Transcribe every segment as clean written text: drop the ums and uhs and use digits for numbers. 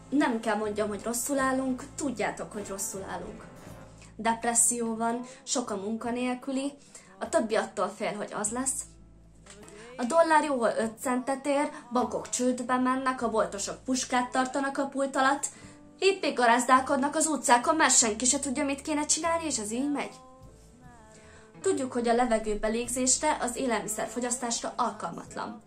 Nem kell mondjam, hogy rosszul állunk, tudjátok, hogy rosszul állunk. Depresszió van, sok a munkanélküli, a többi attól fél, hogy az lesz. A dollár jóval 5 centet ér, bankok csődbe mennek, a boltosok puskát tartanak a pult alatt, itt még garázdálkodnak az utcákon, mert senki se tudja, mit kéne csinálni, és ez így megy. Tudjuk, hogy a levegő belégzésre, az élelmiszerfogyasztásra alkalmatlan.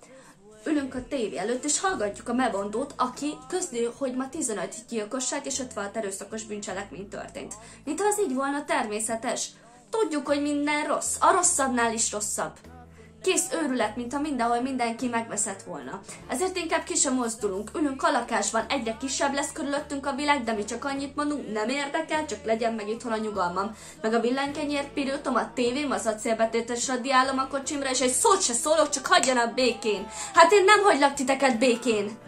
Ülünk a tévé előtt, és hallgatjuk a Mebondót, aki közli, hogy ma 15 gyilkosság és 56 erőszakos bűncselekmény történt. Mintha az így volna természetes. Tudjuk, hogy minden rossz, a rosszabbnál is rosszabb. Kész őrület, mintha mindenhol mindenki megveszett volna. Ezért inkább ki sem mozdulunk. Ülünk a lakásban, egyre kisebb lesz körülöttünk a világ, de mi csak annyit mondunk, nem érdekel, csak legyen meg itthon a nyugalmam. Meg a villanykenyér pirültom, a tévém, az acélbetétes radiálom a kocsimra, és egy szót se szólok, csak hagyjanak békén. Hát én nem hagylak titeket békén.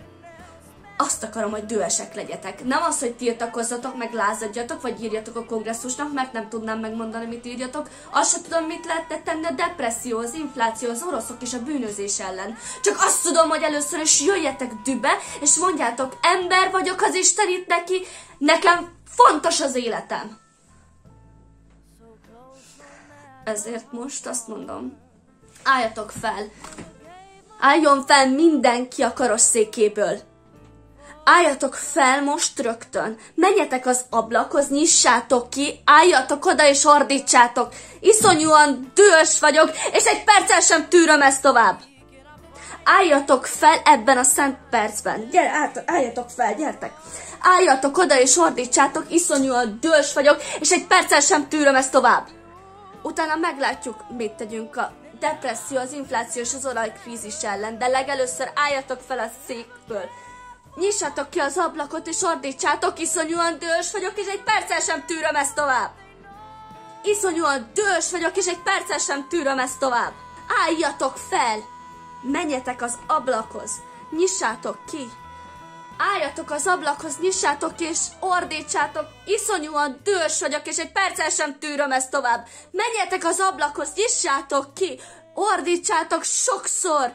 Azt akarom, hogy dühösek legyetek. Nem az, hogy tiltakozzatok, meg lázadjatok, vagy írjatok a kongresszusnak, mert nem tudnám megmondani, mit írjatok. Azt sem tudom, mit lehetne tenni a depresszió, az infláció, az oroszok és a bűnözés ellen. Csak azt tudom, hogy először is jöjjetek dübe, és mondjátok, ember vagyok az Isten itt neki, nekem fontos az életem. Ezért most azt mondom, álljatok fel. Álljon fel mindenki a karosszékéből. Álljatok fel most rögtön, menjetek az ablakhoz, nyissátok ki, álljatok oda és ordítsátok. Iszonyúan dühös vagyok, és egy perccel sem tűröm ezt tovább. Álljatok fel ebben a szent percben. Álljatok fel, gyertek. Álljatok oda és ordítsátok, iszonyúan dühös vagyok, és egy perccel sem tűröm ezt tovább. Utána meglátjuk, mit tegyünk a depresszió, az infláció és az olajkrízis ellen, de legelőször álljatok fel a székből. Nyissatok ki az ablakot és ordítsátok, iszonyúan dühös vagyok, és egy perccel sem tűröm ezt tovább. Iszonyúan dühös vagyok, és egy perccel sem tűröm ezt tovább. Álljatok fel! Menjetek az ablakhoz, nyissátok ki. Álljatok az ablakhoz, nyissátok ki, és ordítsátok, iszonyúan dühös vagyok, és egy perccel sem tűröm ezt tovább. Menjetek az ablakhoz, nyissátok ki, ordítsátok sokszor.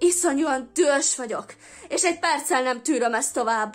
Iszonyúan dühös vagyok, és egy perccel nem tűröm ezt tovább.